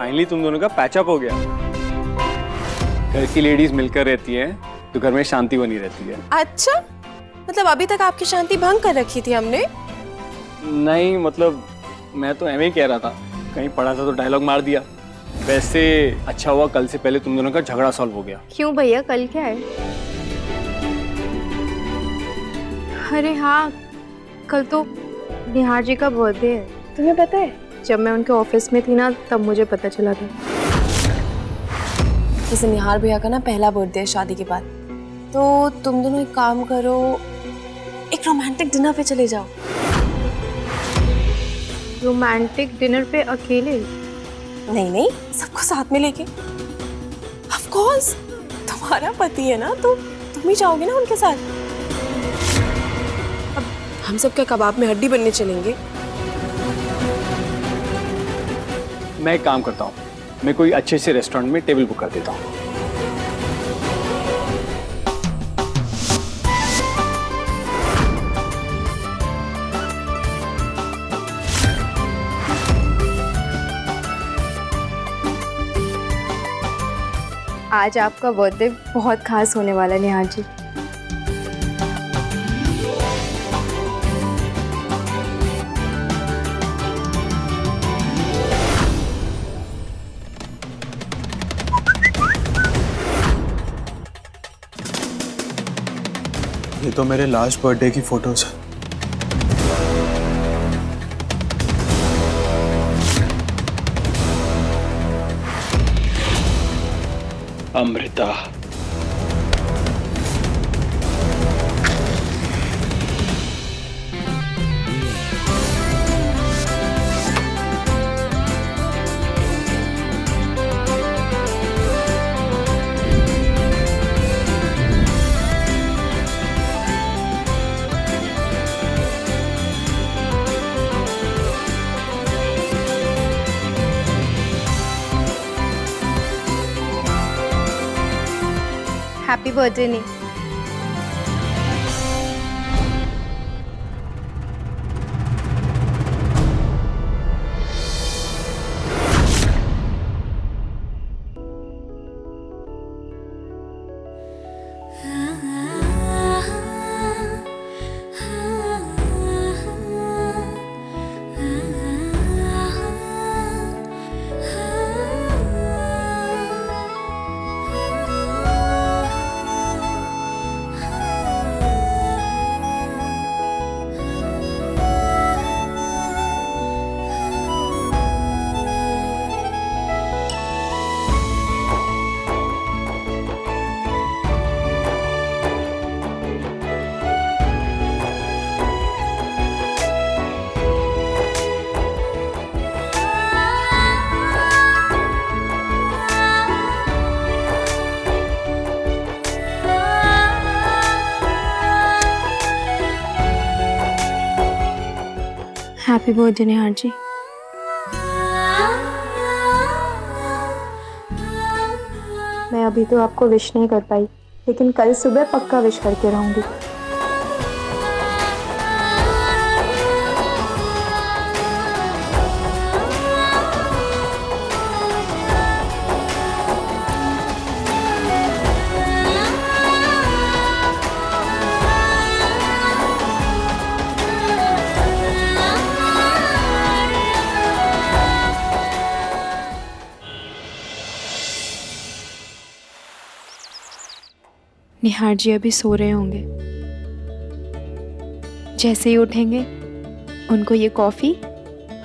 Finally तुम दोनों का पैचअप हो गया। घर की लेडीज मिलकर रहती हैं तो घर में शांति बनी रहती है। अच्छा, मतलब अभी तक आपकी शांति भंग कर रखी थी हमने? नहीं मतलब मैं तो एम ही कह रहा था, कहीं पढ़ा था तो डायलॉग मार दिया। वैसे अच्छा हुआ कल से पहले तुम दोनों का झगड़ा सॉल्व हो गया। क्यों भैया, कल क्या है? अरे हाँ, कल तो निहार जी का बर्थडे है। तुम्हें पता है, जब मैं उनके ऑफिस में थी ना तब मुझे पता चला था। जैसे निहार भैया का ना पहला बर्थडे है शादी के बाद, तो तुम दोनों एक काम करो, एक रोमांटिक डिनर पे चले जाओ। रोमांटिक डिनर पे अकेले? नहीं नहीं, सबको साथ में लेके। ऑफ कोर्स, तुम्हारा पति है ना, तो तुम ही जाओगे ना उनके साथ। अब हम सब क्या कबाब में हड्डी बनने चलेंगे? मैं एक काम करता हूँ, मैं कोई अच्छे से रेस्टोरेंट में टेबल बुक कर देता हूँ। आज आपका बर्थडे बहुत खास होने वाला है निहार जी। ये तो मेरे लास्ट बर्थडे की फोटोज है। अमृता, हैप्पी बर्थडे नी। हैप्पी बर्थडे निहार जी। मैं अभी तो आपको विश नहीं कर पाई, लेकिन कल सुबह पक्का विश करके रहूंगी। निहार जी अभी सो रहे होंगे। जैसे ही उठेंगे उनको ये कॉफी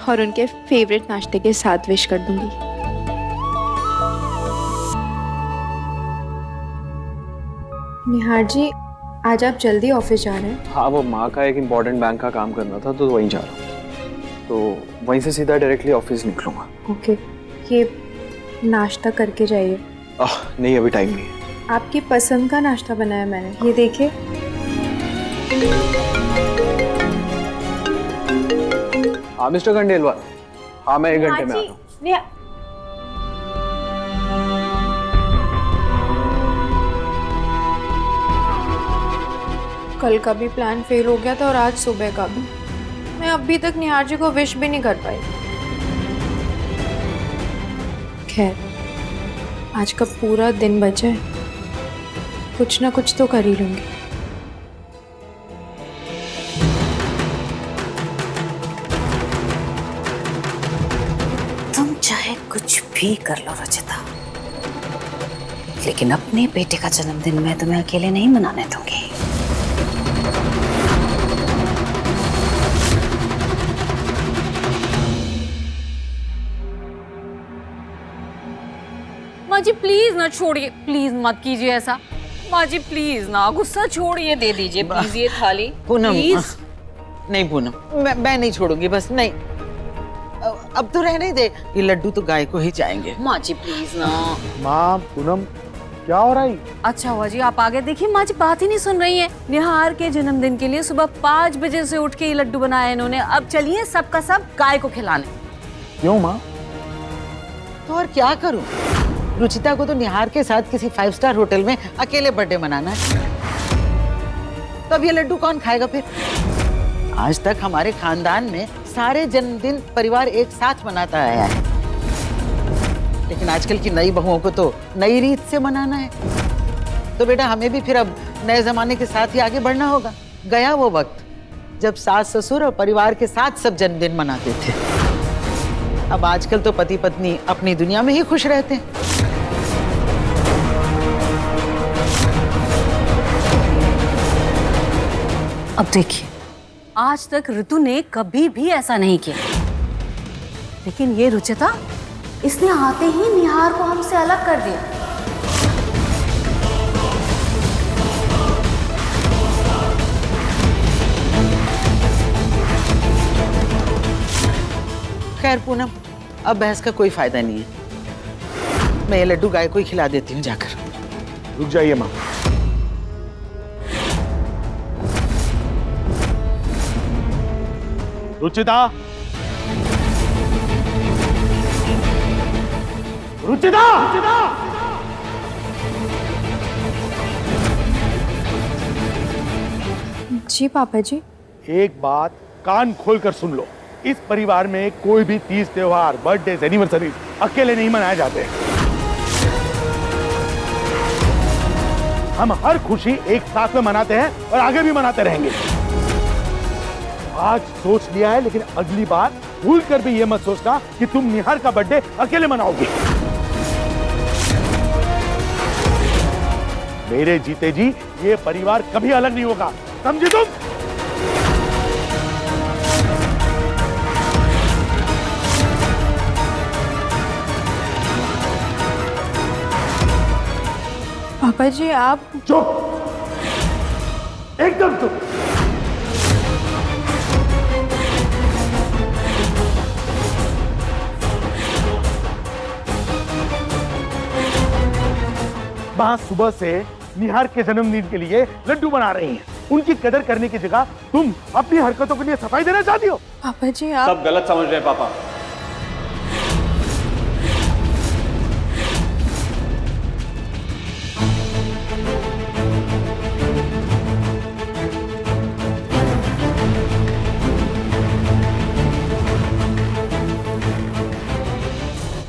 और उनके फेवरेट नाश्ते के साथ विश कर दूंगी। निहार जी, आज आप जल्दी ऑफिस जा रहे हैं? हाँ वो माँ का एक इम्पोर्टेंट बैंक का काम करना था तो वहीं जा रहा हूँ, तो वहीं से सीधा डायरेक्टली ऑफिस निकलूंगा। ओके, ये नाश्ता करके जाइए। नहीं अभी टाइम नहीं है। आपकी पसंद का नाश्ता बनाया मैंने, ये देखिए। हाँ मिस्टर खंडेलवाल, हाँ मैं 1 घंटे में आता हूँ। कल का भी प्लान फेल हो गया था और आज सुबह का भी। मैं अभी तक निहार जी को विश भी नहीं कर पाई। खैर, आज का पूरा दिन बचा है, कुछ ना कुछ तो कर ही लूंगी। तुम चाहे कुछ भी कर लो रचिता, लेकिन अपने बेटे का जन्मदिन मैं तुम्हें अकेले नहीं मनाने दूंगी। माँ जी प्लीज ना छोड़िए, प्लीज मत कीजिए ऐसा। माँ जी प्लीज ना, गुस्सा छोड़िए, दे दीजिए प्लीज ये थाली। पूनम, प्लीज। नहीं पूनम, मैं नहीं छोड़ूंगी, बस नहीं। अब तो रहने दे, ये लड्डू तो गाय को ही जाएंगे। माँ जी प्लीज ना। माँ पूनम, क्या हो रहा है? अच्छा हुआ जी आप आगे, देखिए माँ जी बात ही नहीं सुन रही है। निहार के जन्मदिन के लिए सुबह 5 बजे से उठ के ये लड्डू बनाए इन्होंने। अब चलिए सबका सब गाय को खिलाने। क्यों माँ? तो और क्या करूं? रुचिता को तो निहार के साथ किसी 5 स्टार होटल में अकेले बर्थडे मनाना है। तो अब ये लड्डू कौन खाएगा फिर? आज तक हमारे खानदान में सारे जन्मदिन परिवार एक साथ मनाता आया है, लेकिन आजकल की नई बहुओं को तो नई रीत से मनाना है। तो बेटा हमें भी फिर अब नए जमाने के साथ ही आगे बढ़ना होगा। गया वो वक्त जब सास ससुर और परिवार के साथ सब जन्मदिन मनाते थे। अब आजकल तो पति पत्नी अपनी दुनिया में ही खुश रहते हैं। अब देखिए, आज तक ऋतु ने कभी भी ऐसा नहीं किया, लेकिन ये रुचिता, इसने आते ही निहार को हमसे अलग कर दिया। खैर पूनम, अब बहस का कोई फायदा नहीं है। मैं ये लड्डू गाय को ही खिला देती हूँ जाकर। रुक जाइए माँ। रुचिता, रुचिता, रुचिता! जी पापा जी। एक बात कान खोलकर सुन लो, इस परिवार में कोई भी तीज त्योहार, बर्थडे, एनिवर्सरी अकेले नहीं मनाए जाते। हम हर खुशी एक साथ में मनाते हैं और आगे भी मनाते रहेंगे। आज सोच लिया है, लेकिन अगली बार भूल कर भी ये मत सोचना कि तुम निहार का बर्थडे अकेले मनाओगे। मेरे जीते जी ये परिवार कभी अलग नहीं होगा, समझी तुम? पापा जी आप चुप, एकदम चुप। वहां सुबह से निहार के जन्मदिन के लिए लड्डू बना रही हैं। उनकी कदर करने की जगह तुम अपनी हरकतों के लिए सफाई देना चाहती हो। पापा जी आप सब गलत समझ रहे हैं पापा।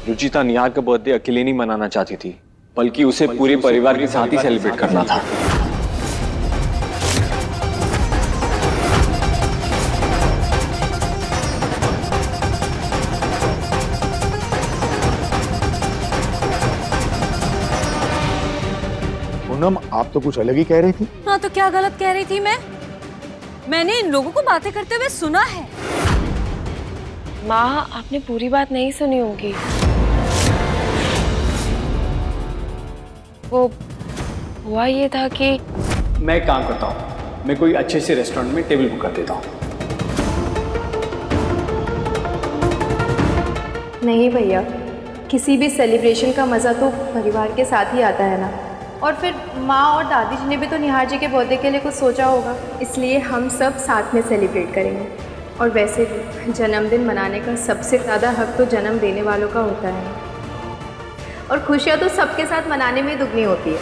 रुचिता निहार का बर्थडे अकेले नहीं मनाना चाहती थी, बल्कि उसे पूरे परिवार के साथ ही सेलिब्रेट करना था। पूनम, आप तो कुछ अलग ही कह रही थी। हाँ तो क्या गलत कह रही थी मैं? मैंने इन लोगों को बातें करते हुए सुना है। माँ आपने पूरी बात नहीं सुनी होगी। वो हुआ ये था कि मैं एक काम करता हूँ, मैं कोई अच्छे से रेस्टोरेंट में टेबल बुक कर देता हूँ। नहीं भैया, किसी भी सेलिब्रेशन का मज़ा तो परिवार के साथ ही आता है ना। और फिर माँ और दादी जी ने भी तो निहार जी के बर्थडे के लिए कुछ सोचा होगा, इसलिए हम सब साथ में सेलिब्रेट करेंगे। और वैसे भी जन्मदिन मनाने का सबसे ज़्यादा हक तो जन्म देने वालों का होता है, और खुशियाँ तो सबके साथ मनाने में दुगनी होती है।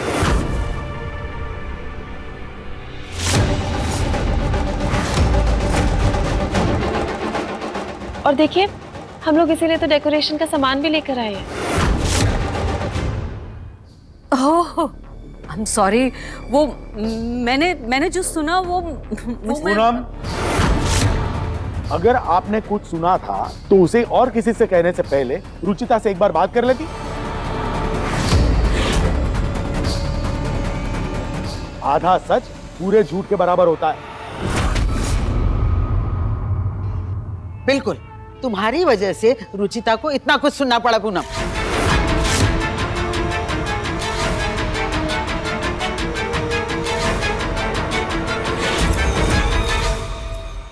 और देखिए हम लोग इसीलिए तो डेकोरेशन का सामान भी लेकर आए हैं। ओह आई एम सॉरी, वो मैंने जो सुना वो मैं- पूनम, अगर आपने कुछ सुना था तो उसे और किसी से कहने से पहले रुचिता से एक बार बात कर लेती। आधा सच पूरे झूठ के बराबर होता है। बिल्कुल, तुम्हारी वजह से रुचिता को इतना कुछ सुनना पड़ा पूनम।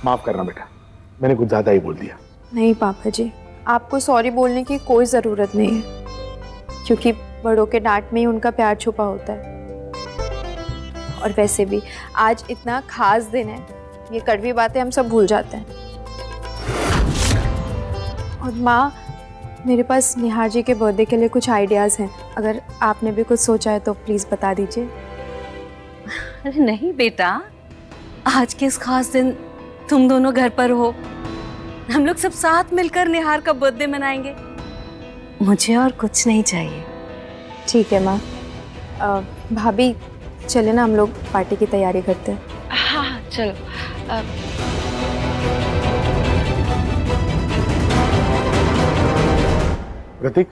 माफ करना बेटा, मैंने कुछ ज्यादा ही बोल दिया। नहीं पापा जी, आपको सॉरी बोलने की कोई ज़रूरत नहीं है, क्योंकि बड़ों के डांट में ही उनका प्यार छुपा होता है। और वैसे भी आज इतना खास दिन है, ये कड़वी बातें हम सब भूल जाते हैं। और माँ, मेरे पास निहार जी के बर्थडे के लिए कुछ आइडियाज़ हैं, अगर आपने भी कुछ सोचा है तो प्लीज़ बता दीजिए। अरे नहीं बेटा, आज के इस खास दिन तुम दोनों घर पर हो, हम लोग सब साथ मिलकर निहार का बर्थडे मनाएंगे। मुझे और कुछ नहीं चाहिए। ठीक है माँ। भाभी चले ना, हम लोग पार्टी की तैयारी करते हैं। हाँ चलो। ऋतिक,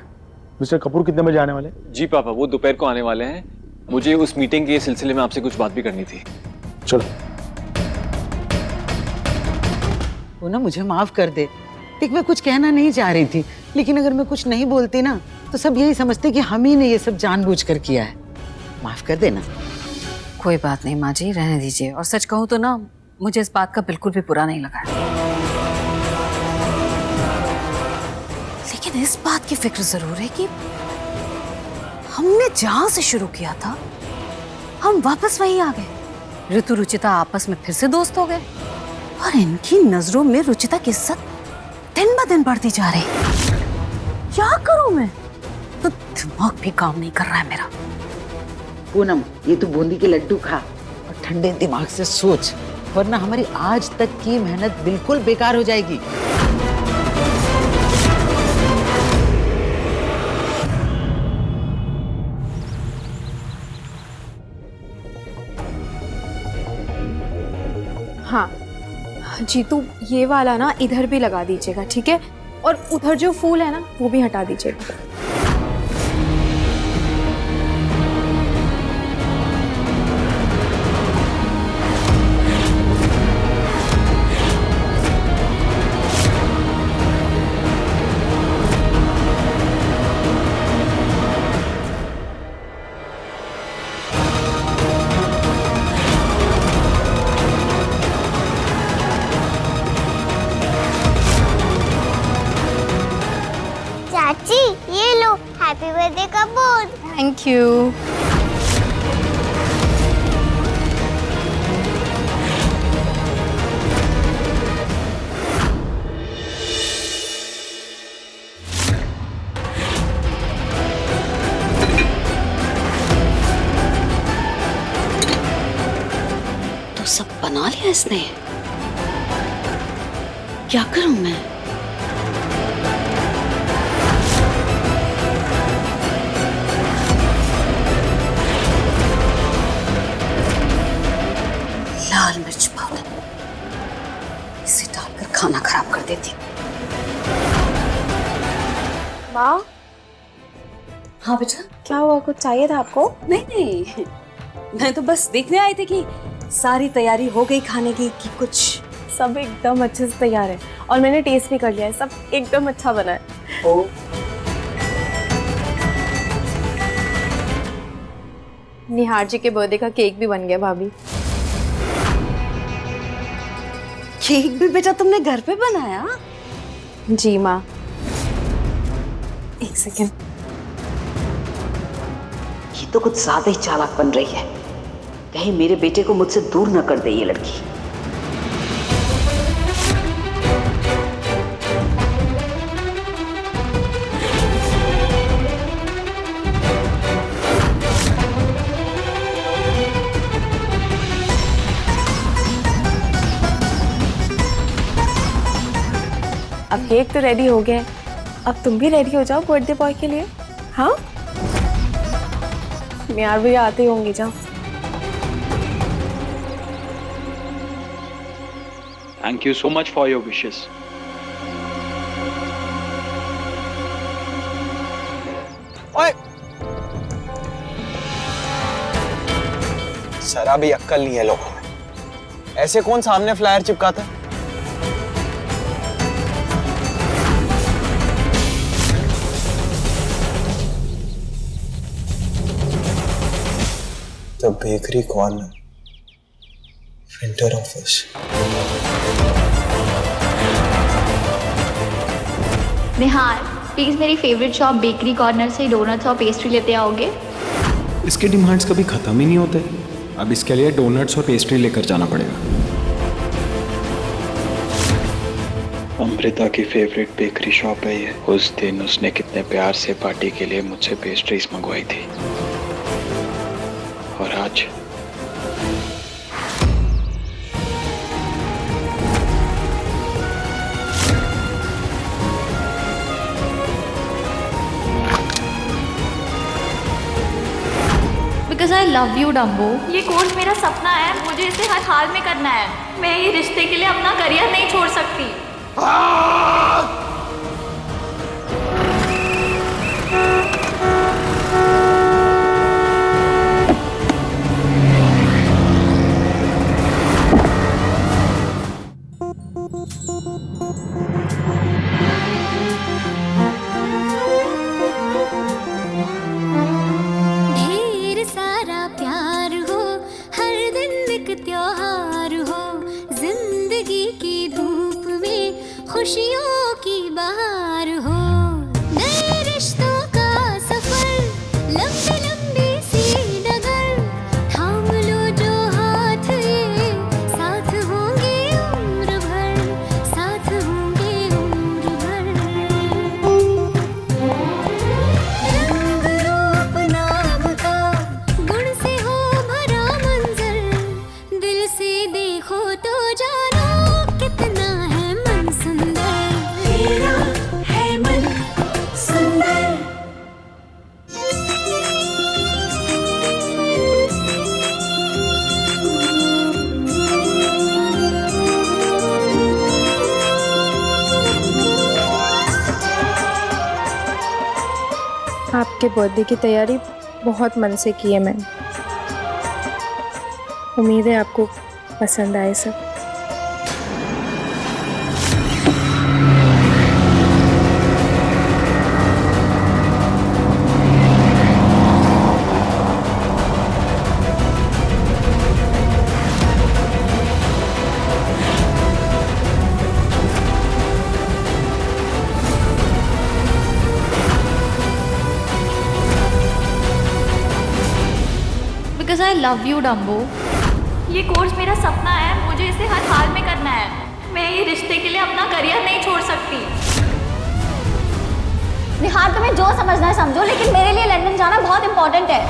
मिस्टर कपूर कितने बजे आने वाले? जी पापा, वो दोपहर को आने वाले हैं। मुझे उस मीटिंग के सिलसिले में आपसे कुछ बात भी करनी थी। चलो। पूनम, मुझे माफ कर दे। देख, मैं कुछ कहना नहीं चाह रही थी, लेकिन अगर मैं कुछ नहीं बोलती ना तो सब यही समझते कि हम ही ने ये सब जानबूझकर किया है। माफ कर देना। कोई बात नहीं माँ जी, रहने दीजिए। और सच कहूँ तो ना, मुझे इस बात का बिल्कुल भी बुरा नहीं लगा, लेकिन इस बात की फिक्र जरूर है कि हमने जहां से शुरू किया था हम वापस वहीं आ गए। ऋतु रुचिता आपस में फिर से दोस्त हो गए और इनकी नजरों में रुचिता की इज्जत दिन ब दिन बढ़ती जा रही। क्या करूं मैं? तो दिमाग भी काम नहीं कर रहा है मेरा। पूनम, ये तू बूंदी के लड्डू खा और ठंडे दिमाग से सोच, वरना हमारी आज तक की मेहनत बिल्कुल बेकार हो जाएगी। हाँ जीतू, ये वाला ना इधर भी लगा दीजिएगा, ठीक है? और उधर जो फूल है ना, वो भी हटा दीजिएगा। चाची, ये लो, हैप्पी बर्थडे का बोर्ड। Thank you. तो सब बना लिया इसने, क्या करूं मैं? लाल मिर्च पाउडर, इसे डालकर खाना खराब कर देती। माँ, हाँ बेटा। क्या हुआ? कुछ चाहिए था आपको? नहीं नहीं, मैं तो बस देखने आई थी कि सारी तैयारी हो गई खाने की कि कुछ। सब एकदम अच्छे से तैयार है और मैंने टेस्ट भी कर लिया है, सब एकदम अच्छा बना है। निहार जी के बर्थडे का केक भी बन गया भाभी। केक भी बेटा तुमने घर पे बनाया? जी माँ। एक सेकेंड। ये तो कुछ ज्यादा ही चालाक बन रही है, कहीं मेरे बेटे को मुझसे दूर न कर दे ये लड़की। अब केक तो रेडी हो गया है, अब तुम भी रेडी हो जाओ बर्थडे बॉय के लिए। हाँ निहार भैया आते ही होंगे। जाओ। Thank you so much for your wishes. ओए जरा भी अक्कल नहीं है लोगों में, ऐसे कौन सामने फ्लायर चिपकाता है? The bakery corner, winter office. Nihar, please मेरी फेवरेट शॉप बेकरी कॉर्नर से डोनट्स और पेस्ट्री लेते आओगे? इसके डिमांड्स कभी खत्म ही नहीं होते। अब इसके लिए डोनट्स और पेस्ट्री लेकर जाना पड़ेगा। अमृता की फेवरेट बेकरी शॉप है ये। उस दिन उसने कितने प्यार से पार्टी के लिए मुझसे पेस्ट्रीज मंगवाई थी, और आज because I love you Dumbo. ये कोर्स मेरा सपना है, मुझे इसे हर हाल में करना है। मैं ये रिश्ते के लिए अपना करियर नहीं छोड़ सकती। ढेर सारा प्यार हो, हर दिन एक त्योहार हो, जिंदगी की धूप में खुशियों की बहार हो। नए रिश्तों का सफर, लंबी लंबी सी डगर, थाम लो जो हाथ ये, साथ होंगे उम्र भर, साथ होंगे उम्र भर। रंग रूप नाम का, गुण से हो भरा मंजर, दिल से देखो तो जानो कितना है मन सुंदर। तेरा है मन सुंदर। आपके बर्थडे की तैयारी बहुत मन से की है मैंने। उम्मीद है आपको पसंद आए सब। Because I love you Dumbo. ये कोर्स मेरा सपना है, मुझे इसे हर हाल में करना है। मैं ये रिश्ते के लिए अपना करियर नहीं छोड़ सकती। निहार, तुम्हें जो समझना है समझो, लेकिन मेरे लिए लंदन जाना बहुत इंपॉर्टेंट है।